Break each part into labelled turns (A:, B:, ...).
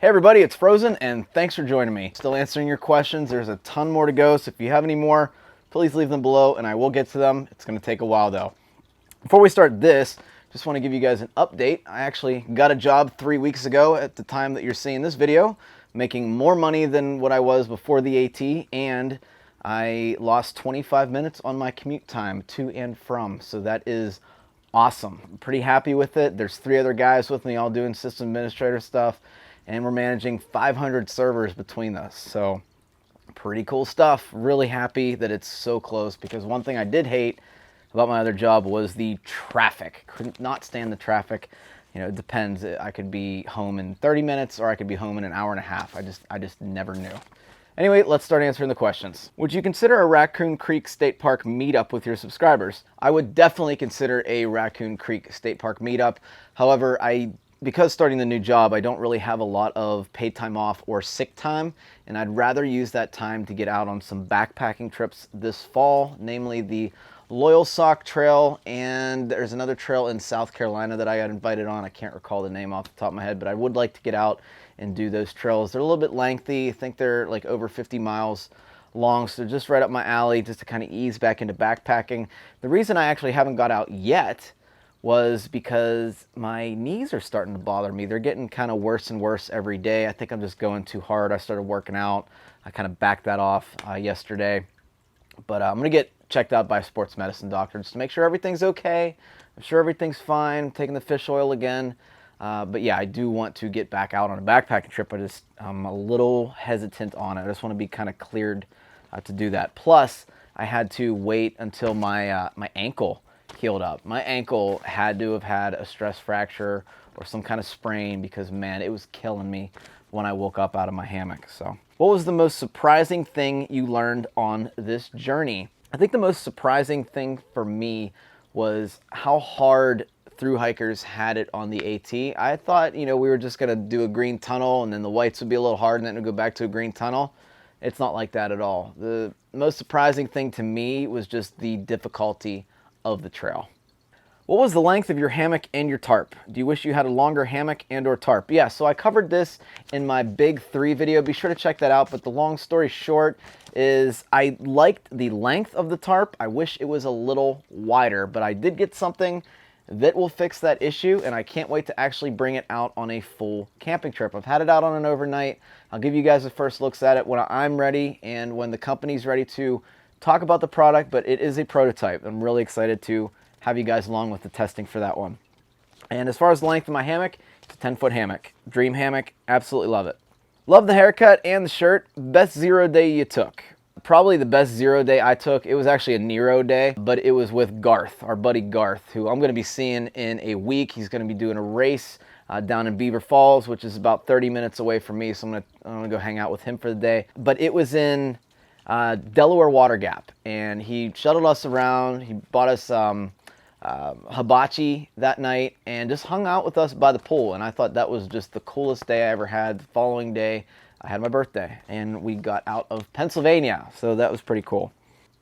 A: Hey everybody, it's Frozen and thanks for joining me. Still answering your questions. There's a ton more to go, so if you have any more, please leave them below and I will get to them. It's going to take a while though. Before we start this, just want to give you guys an update. I actually got a job 3 weeks ago at the time that you're seeing this video, making more money than what I was before the AT, and I lost 25 minutes on my commute time to and from, so that is awesome. I'm pretty happy with it. There's 3 other guys with me all doing system administrator stuff, and we're managing 500 servers between us. So pretty cool stuff. Really happy that it's so close, because one thing I did hate about my other job was the traffic. Could not stand the traffic. You know, it depends. I could be home in 30 minutes or I could be home in an hour and a half. I just never knew. Anyway, let's start answering the questions. Would you consider a Raccoon Creek State Park meetup with your subscribers? I would definitely consider a Raccoon Creek State Park meetup. However, because starting the new job, I don't really have a lot of paid time off or sick time, and I'd rather use that time to get out on some backpacking trips this fall, namely the Loyal Sock Trail, and there's another trail in South Carolina that I got invited on. I can't recall the name off the top of my head, but I would like to get out and do those trails. They're a little bit lengthy. I think they're like over 50 miles long, so they're just right up my alley, just to kind of ease back into backpacking. The reason I actually haven't got out yet was because my knees are starting to bother me. They're getting kind of worse and worse every day. I think I'm just going too hard. I started working out. I kind of backed that off yesterday. But I'm going to get checked out by a sports medicine doctor just to make sure everything's okay. I'm sure everything's fine. I'm taking the fish oil again. But yeah, I do want to get back out on a backpacking trip. I'm a little hesitant on it. I just want to be kind of cleared to do that. Plus, I had to wait until my ankle healed up. My ankle had to have had a stress fracture or some kind of sprain, because man, it was killing me when I woke up out of my hammock. So, what was the most surprising thing you learned on this journey? I think the most surprising thing for me was how hard thru hikers had it on the AT. I thought, we were just gonna do a green tunnel and then the whites would be a little hard and then it would go back to a green tunnel. It's not like that at all. The most surprising thing to me was just the difficulty of the trail. What was the length of your hammock and your tarp? Do you wish you had a longer hammock and or tarp? Yeah, so I covered this in my Big 3 video. Be sure to check that out. But the long story short is I liked the length of the tarp. I wish it was a little wider, but I did get something that will fix that issue, and I can't wait to actually bring it out on a full camping trip. I've had it out on an overnight. I'll give you guys the first looks at it when I'm ready and when the company's ready to talk about the product, but it is a prototype. I'm really excited to have you guys along with the testing for that one. And as far as the length of my hammock, it's a 10-foot hammock. Dream hammock, absolutely love it. Love the haircut and the shirt. Best 0 day you took? Probably the best 0 day I took, it was actually a Nero day, but it was with Garth, our buddy Garth, who I'm going to be seeing in a week. He's going to be doing a race down in Beaver Falls, which is about 30 minutes away from me, so I'm going to go hang out with him for the day. But it was in Delaware Water Gap, and he shuttled us around. He bought us hibachi that night and just hung out with us by the pool, and I thought that was just the coolest day I ever had. The following day, I had my birthday, and we got out of Pennsylvania, so that was pretty cool.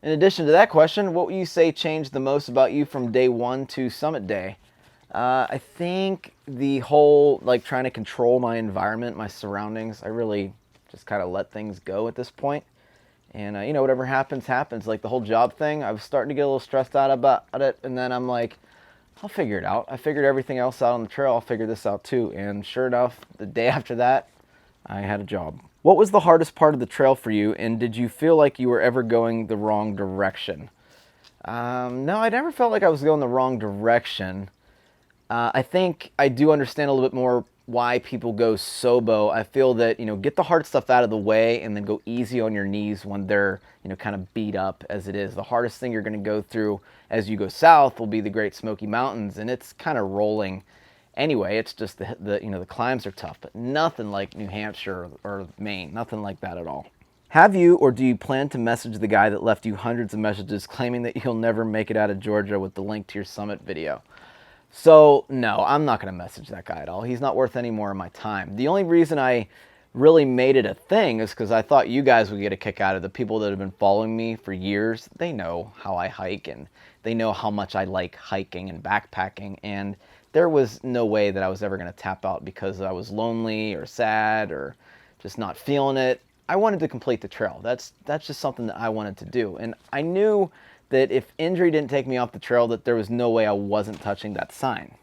A: In addition to that question, what would you say changed the most about you from day 1 to summit day? I think the whole, trying to control my environment, my surroundings. I really just kind of let things go at this point. And, whatever happens, happens. Like the whole job thing, I was starting to get a little stressed out about it. And then I'm like, I'll figure it out. I figured everything else out on the trail. I'll figure this out too. And sure enough, the day after that, I had a job. What was the hardest part of the trail for you? And did you feel like you were ever going the wrong direction? No, I never felt like I was going the wrong direction. I think I do understand a little bit more why people go sobo. I feel that, get the hard stuff out of the way and then go easy on your knees when they're, kind of beat up as it is. The hardest thing you're going to go through as you go south will be the Great Smoky Mountains, and it's kind of rolling anyway. It's just the climbs are tough, but nothing like New Hampshire or Maine, nothing like that at all. Have you or do you plan to message the guy that left you hundreds of messages claiming that you'll never make it out of Georgia with the link to your summit video? So no, I'm not going to message that guy at all. He's not worth any more of my time. The only reason I really made it a thing is because I thought you guys would get a kick out of the people that have been following me for years. They know how I hike and they know how much I like hiking and backpacking, and there was no way that I was ever going to tap out because I was lonely or sad or just not feeling it. I wanted to complete the trail. That's just something that I wanted to do. And I knew that if injury didn't take me off the trail, that there was no way I wasn't touching that sign.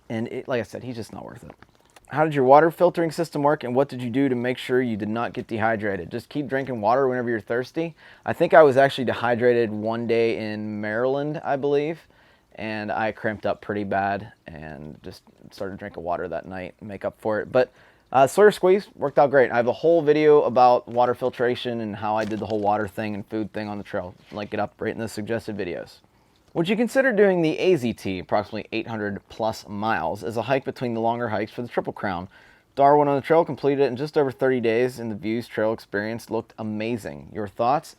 A: And like I said, he's just not worth it. How did your water filtering system work, and what did you do to make sure you did not get dehydrated? Just keep drinking water whenever you're thirsty. I think I was actually dehydrated one day in Maryland, I believe, and I cramped up pretty bad and just started drinking water that night and make up for it. But Sawyer Squeeze worked out great. I have a whole video about water filtration and how I did the whole water thing and food thing on the trail. Link it up right in the suggested videos. Would you consider doing the AZT, approximately 800 plus miles, as a hike between the longer hikes for the Triple Crown? Darwin on the trail completed it in just over 30 days, and the views trail experience looked amazing. Your thoughts?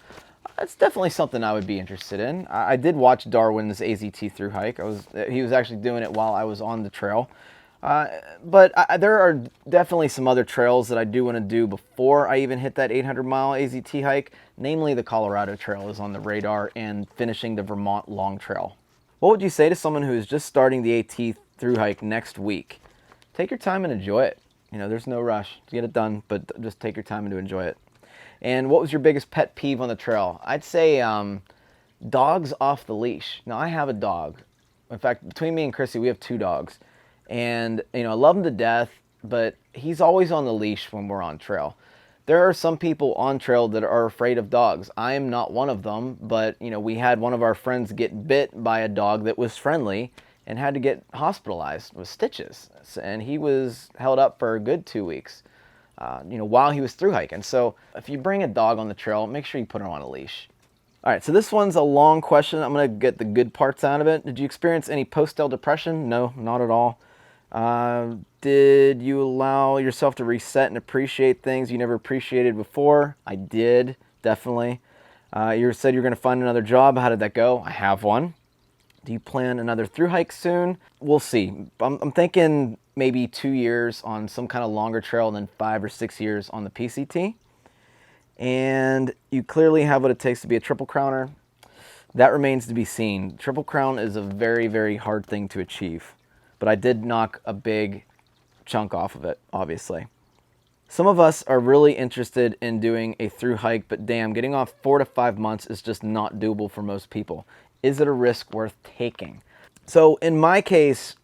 A: That's definitely something I would be interested in. I did watch Darwin's AZT through hike. He was actually doing it while I was on the trail. But there are definitely some other trails that I do want to do before I even hit that 800-mile AZT hike. Namely, the Colorado Trail is on the radar, and finishing the Vermont Long Trail. What would you say to someone who is just starting the AT through hike next week? Take your time and enjoy it. You know, there's no rush to get it done, but just take your time and to enjoy it. And what was your biggest pet peeve on the trail? I'd say dogs off the leash. Now, I have a dog. In fact, between me and Chrissy, we have 2 dogs. And, you know, I love him to death, but he's always on the leash when we're on trail. There are some people on trail that are afraid of dogs. I am not one of them, but, you know, we had one of our friends get bit by a dog that was friendly and had to get hospitalized with stitches. And he was held up for a good 2 weeks, you know, while he was through hiking. So if you bring a dog on the trail, make sure you put him on a leash. All right, so this one's a long question. I'm going to get the good parts out of it. Did you experience any post-trail depression? No, not at all. Did you allow yourself to reset and appreciate things you never appreciated before? I did, definitely. You said you were going to find another job. How did that go? I have one. Do you plan another through hike soon? We'll see. I'm thinking maybe 2 years on some kind of longer trail and then 5 or 6 years on the PCT. And you clearly have what it takes to be a Triple Crowner. That remains to be seen. Triple Crown is a very, very hard thing to achieve. But I did knock a big chunk off of it, obviously. Some of us are really interested in doing a through hike, but damn, getting off 4 to 5 months is just not doable for most people. Is it a risk worth taking? So in my case,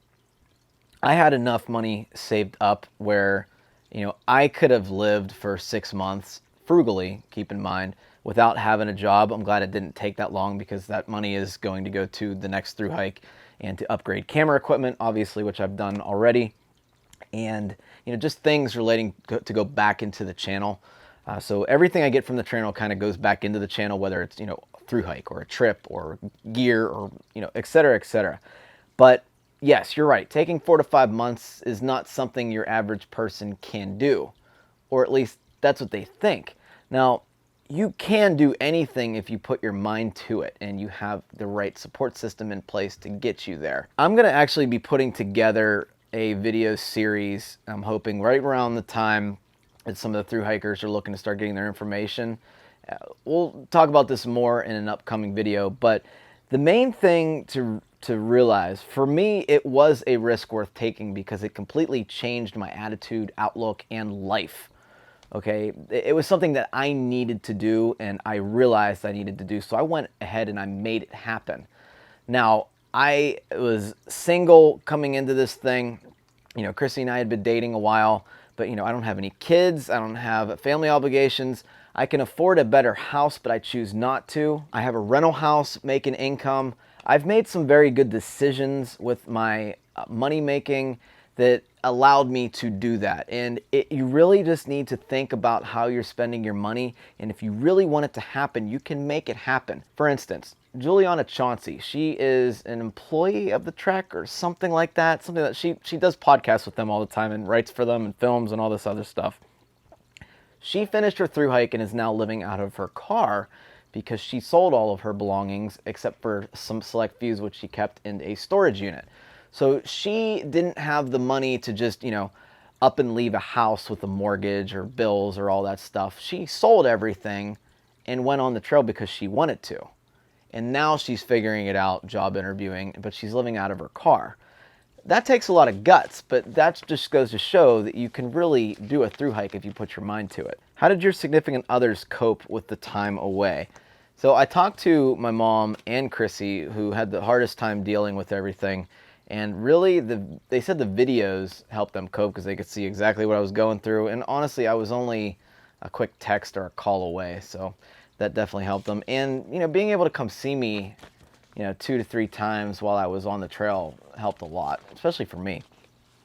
A: I had enough money saved up where, you know, I could have lived for 6 months, frugally, keep in mind, without having a job. I'm glad it didn't take that long because that money is going to go to the next through hike and to upgrade camera equipment, obviously, which I've done already. And, you know, just things relating to go back into the channel. So everything I get from the channel kind of goes back into the channel, whether it's, you know, through hike or a trip or gear or, you know, et cetera, et cetera. But yes, you're right. Taking 4 to 5 months is not something your average person can do, or at least that's what they think. Now, you can do anything if you put your mind to it and you have the right support system in place to get you there. I'm going to actually be putting together a video series, I'm hoping right around the time that some of the thru hikers are looking to start getting their information. We'll talk about this more in an upcoming video, but the main thing to realize, for me, it was a risk worth taking because it completely changed my attitude, outlook, and life. Okay, it was something that I needed to do and I realized I needed to do, so I went ahead and I made it happen. Now, I was single coming into this thing. You know, Chrissy and I had been dating a while, but, you know, I don't have any kids. I don't have family obligations. I can afford a better house, but I choose not to. I have a rental house making income. I've made some very good decisions with my money making that allowed me to do that. And you really just need to think about how you're spending your money. And if you really want it to happen, you can make it happen. For instance, Juliana Chauncey, she is an employee of the Trek or something like that. Something that she does podcasts with them all the time and writes for them and films and all this other stuff. She finished her thru hike and is now living out of her car because she sold all of her belongings except for some select few which she kept in a storage unit. So she didn't have the money to just, you know, up and leave a house with a mortgage or bills or all that stuff. She sold everything and went on the trail because she wanted to. And now she's figuring it out, job interviewing, but she's living out of her car. That takes a lot of guts, but that just goes to show that you can really do a thru hike if you put your mind to it. How did your significant others cope with the time away? So I talked to my mom and Chrissy, who had the hardest time dealing with everything. And really, they said the videos helped them cope because they could see exactly what I was going through. And honestly, I was only a quick text or a call away, so that definitely helped them. And, you know, being able to come see me, you know, 2 to 3 times while I was on the trail helped a lot, especially for me.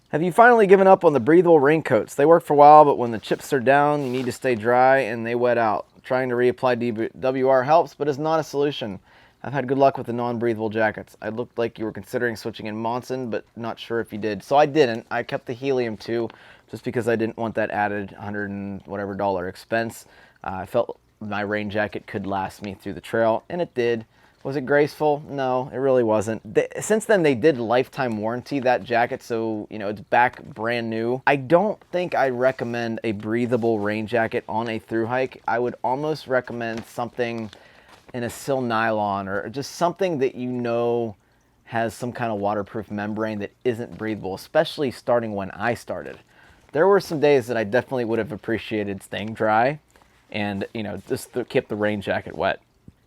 A: Have you finally given up on the breathable raincoats? They work for a while, but when the chips are down, you need to stay dry and they wet out. Trying to reapply WR helps, but is not a solution. I've had good luck with the non-breathable jackets. I looked like you were considering switching in Monson, but not sure if you did. So I didn't. I kept the helium too, just because I didn't want that added $100 and whatever dollar expense. I felt my rain jacket could last me through the trail, and it did. Was it graceful? No, it really wasn't. Since then, they did lifetime warranty that jacket, so, you know, it's back brand new. I don't think I recommend a breathable rain jacket on a thru hike. I would almost recommend something in a sil nylon or just something that you know has some kind of waterproof membrane that isn't breathable, especially starting when I started. There were some days that I definitely would have appreciated staying dry and, you know, just keep the rain jacket wet.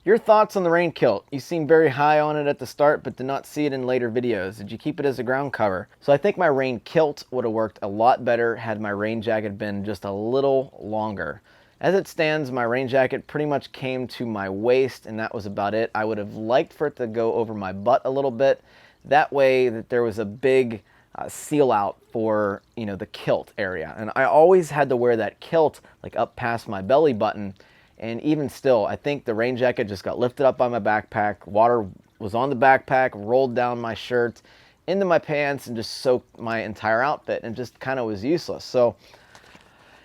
A: Your thoughts on the rain kilt? You seem very high on it at the start, but did not see it in later videos. Did you keep it as a ground cover? So I think my rain kilt would have worked a lot better had my rain jacket been just a little longer. As it stands, my rain jacket pretty much came to my waist, and that was about it. I would have liked for it to go over my butt a little bit. That way that there was a big seal out for, you know, the kilt area. And I always had to wear that kilt like up past my belly button. And even still, I think the rain jacket just got lifted up by my backpack. Water was on the backpack, rolled down my shirt, into my pants, and just soaked my entire outfit and just kind of was useless. So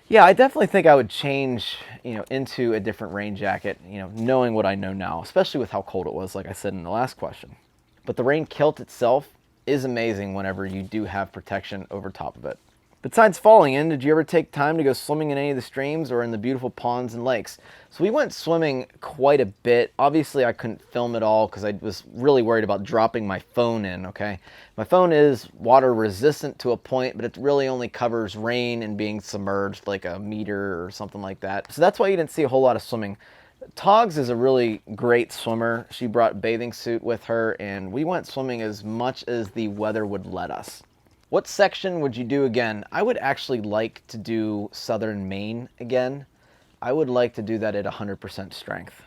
A: yeah, I definitely think I would change, you know, into a different rain jacket, you know, knowing what I know now, especially with how cold it was, like I said in the last question. But the rain kilt itself is amazing whenever you do have protection over top of it. Besides falling in, did you ever take time to go swimming in any of the streams or in the beautiful ponds and lakes? So we went swimming quite a bit. Obviously, I couldn't film it all because I was really worried about dropping my phone in, okay? My phone is water resistant to a point, but it really only covers rain and being submerged like a meter or something like that. So that's why you didn't see a whole lot of swimming. Togs is a really great swimmer. She brought a bathing suit with her, and we went swimming as much as the weather would let us. What section would you do again? I would actually like to do southern Maine again. I would like to do that at 100% strength.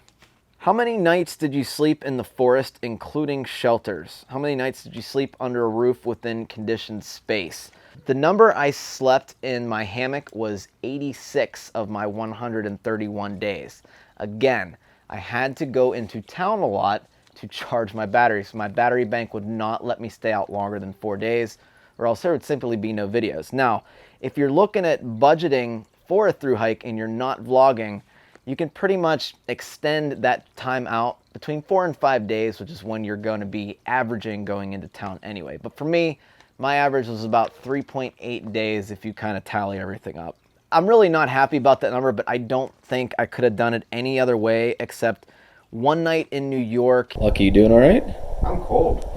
A: How many nights did you sleep in the forest, including shelters? How many nights did you sleep under a roof within conditioned space? The number I slept in my hammock was 86 of my 131 days. Again, I had to go into town a lot to charge my battery, so my battery bank would not let me stay out longer than 4 days, or else there would simply be no videos. Now, if you're looking at budgeting for a thru hike and you're not vlogging, you can pretty much extend that time out between 4 and 5 days, which is when you're going to be averaging going into town anyway. But for me, my average was about 3.8 days if you kind of tally everything up. I'm really not happy about that number, but I don't think I could have done it any other way except one night in New York. Lucky, you doing all right?
B: I'm cold.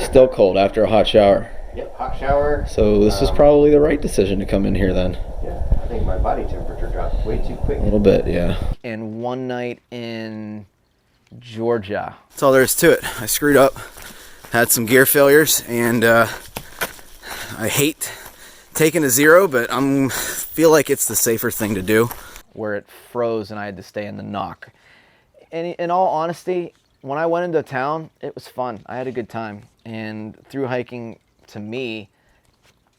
A: Still cold after a hot shower.
B: Yep, hot shower.
A: So this was probably the right decision to come in here then.
B: Yeah, I think my body temperature dropped way too quick.
A: A little bit, yeah. And one night in Georgia. That's all there is to it. I screwed up, had some gear failures, and I hate taking a zero, but I feel like it's the safer thing to do. Where it froze and I had to stay in the knock. And in all honesty, when I went into town, it was fun. I had a good time. And through hiking, to me,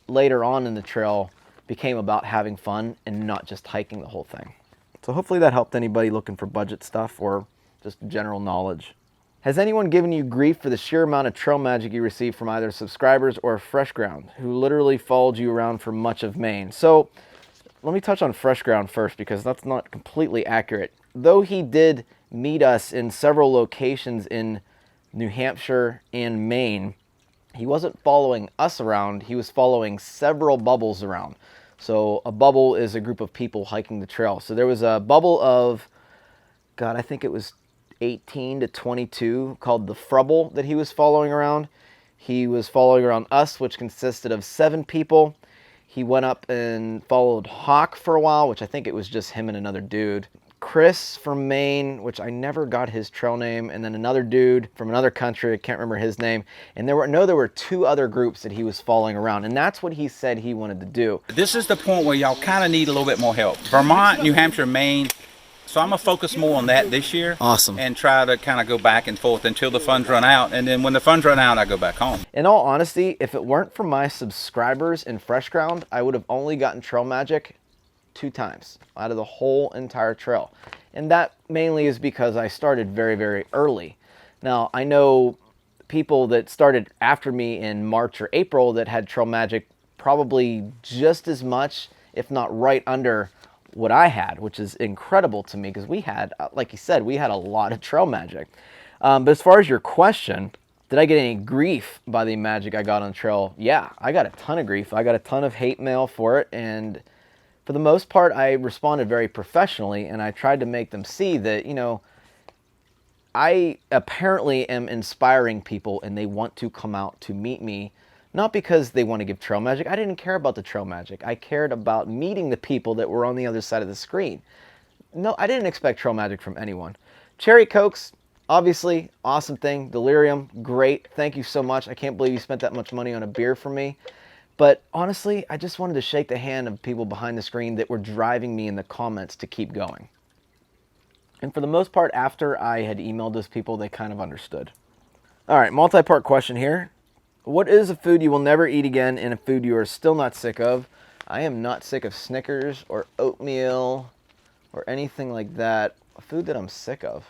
A: later on in the trail, became about having fun and not just hiking the whole thing. So hopefully that helped anybody looking for budget stuff or just general knowledge. Has anyone given you grief for the sheer amount of trail magic you received from either subscribers or Fresh Ground, who literally followed you around for much of Maine? So let me touch on Fresh Ground first, because that's not completely accurate. Though he did meet us in several locations in New Hampshire and Maine, he wasn't following us around, he was following several bubbles around. So a bubble is a group of people hiking the trail. So there was a bubble of, God, I think it was 18 to 22 called the Frubble that he was following around. He was following around us, which consisted of 7 people. He went up and followed Hawk for a while, which I think it was just him and another dude. Chris from Maine, which I never got his trail name, and then another dude from another country, I can't remember his name. And there were 2 other groups that he was following around, and that's what he said he wanted to do.
C: This is the point where y'all kind of need a little bit more help. Vermont, New Hampshire, Maine. So I'm going to focus more on that this year.
A: Awesome.
C: And try to kind of go back and forth until the funds run out. And then when the funds run out, I go back home.
A: In all honesty, if it weren't for my subscribers in Fresh Ground, I would have only gotten Trail Magic 2 times out of the whole entire trail. And that mainly is because I started very, very early. Now, I know people that started after me in March or April that had Trail Magic probably just as much, if not right under what I had, which is incredible to me because we had, like you said, we had a lot of Trail Magic. But as far as your question, did I get any grief by the magic I got on trail? Yeah, I got a ton of grief. I got a ton of hate mail for it, and for the most part, I responded very professionally, and I tried to make them see that, you know, I apparently am inspiring people, and they want to come out to meet me, not because they want to give Trail Magic. I didn't care about the Trail Magic. I cared about meeting the people that were on the other side of the screen. No, I didn't expect Trail Magic from anyone. Cherry Cokes, obviously, awesome thing. Delirium, great. Thank you so much. I can't believe you spent that much money on a beer for me. But honestly, I just wanted to shake the hand of people behind the screen that were driving me in the comments to keep going. And for the most part, after I had emailed those people, they kind of understood. All right, multi-part question here. What is a food you will never eat again and a food you are still not sick of? I am not sick of Snickers or oatmeal or anything like that. A food that I'm sick of.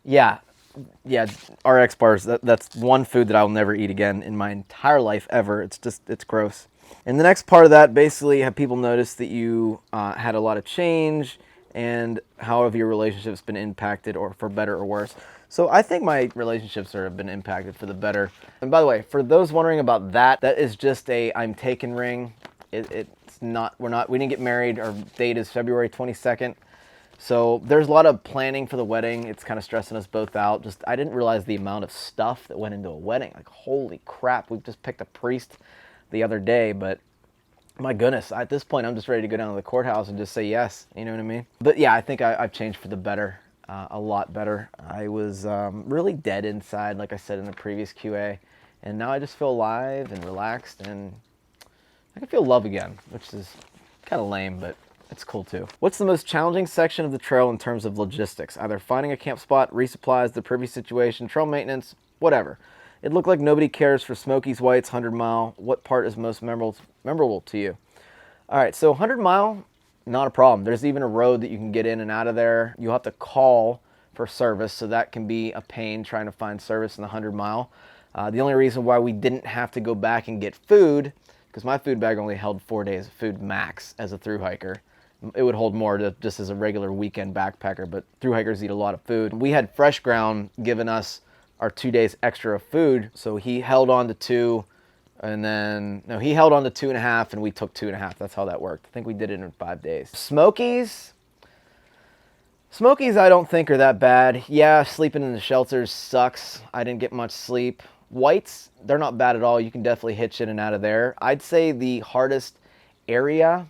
A: Yeah, RX bars, that's one food that I will never eat again in my entire life ever. It's gross. And the next part of that, basically, have people noticed that you had a lot of change and how have your relationships been impacted, or for better or worse? So I think my relationships have been impacted for the better. And by the way, for those wondering about that, that is just a I'm taken ring. It's not, we didn't get married. Our date is February 22nd. So there's a lot of planning for the wedding. It's kind of stressing us both out. I didn't realize the amount of stuff that went into a wedding. Like, holy crap, we just picked a priest the other day, but my goodness, at this point, I'm just ready to go down to the courthouse and just say yes. You know what I mean? But yeah, I think I've changed for the better, a lot better. I was really dead inside, like I said in the previous QA, and now I just feel alive and relaxed, and I can feel love again, which is kind of lame, but it's cool too. What's the most challenging section of the trail in terms of logistics? Either finding a camp spot, resupplies, the privy situation, trail maintenance, whatever. It looked like nobody cares for Smokies White's 100 mile. What part is most memorable to you? All right, so 100 mile, not a problem. There's even a road that you can get in and out of there. You'll have to call for service, so that can be a pain trying to find service in the 100 mile. The only reason why we didn't have to go back and get food, because my food bag only held 4 days of food max as a thru hiker. It would hold more just as a regular weekend backpacker, but thru hikers eat a lot of food. We had Fresh Ground giving us our 2 days extra of food, so he held on to 2, and then, no, he held on to 2.5, and we took 2.5. That's how that worked. I think we did it in 5 days. Smokies I don't think are that bad. Yeah, sleeping in the shelters sucks. I didn't get much sleep. Whites, they're not bad at all. You can definitely hitch in and out of there. I'd say the hardest area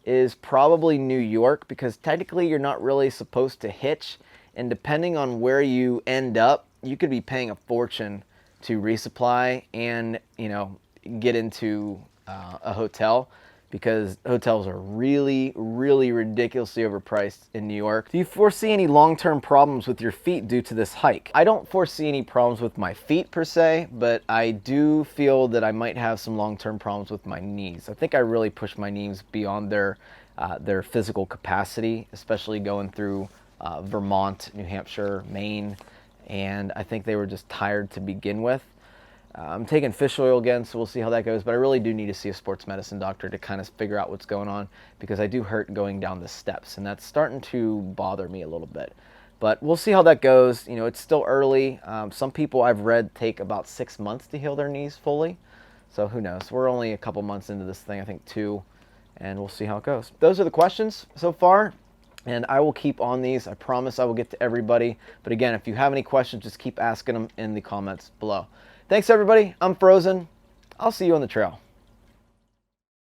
A: is probably New York, because technically you're not really supposed to hitch, and depending on where you end up, you could be paying a fortune to resupply and, you know, get into a hotel, because hotels are really, really ridiculously overpriced in New York. Do you foresee any long-term problems with your feet due to this hike? I don't foresee any problems with my feet per se, but I do feel that I might have some long-term problems with my knees. I think I really pushed my knees beyond their physical capacity, especially going through Vermont, New Hampshire, Maine, and I think they were just tired to begin with. I'm taking fish oil again, so we'll see how that goes, but I really do need to see a sports medicine doctor to kind of figure out what's going on, because I do hurt going down the steps, and that's starting to bother me a little bit. But we'll see how that goes. You know, it's still early. Some people I've read take about 6 months to heal their knees fully, so who knows? We're only a couple months into this thing, I think 2, and we'll see how it goes. Those are the questions so far. And I will keep on these. I promise I will get to everybody. But again, if you have any questions, just keep asking them in the comments below. Thanks, everybody. I'm Frozen. I'll see you on the trail.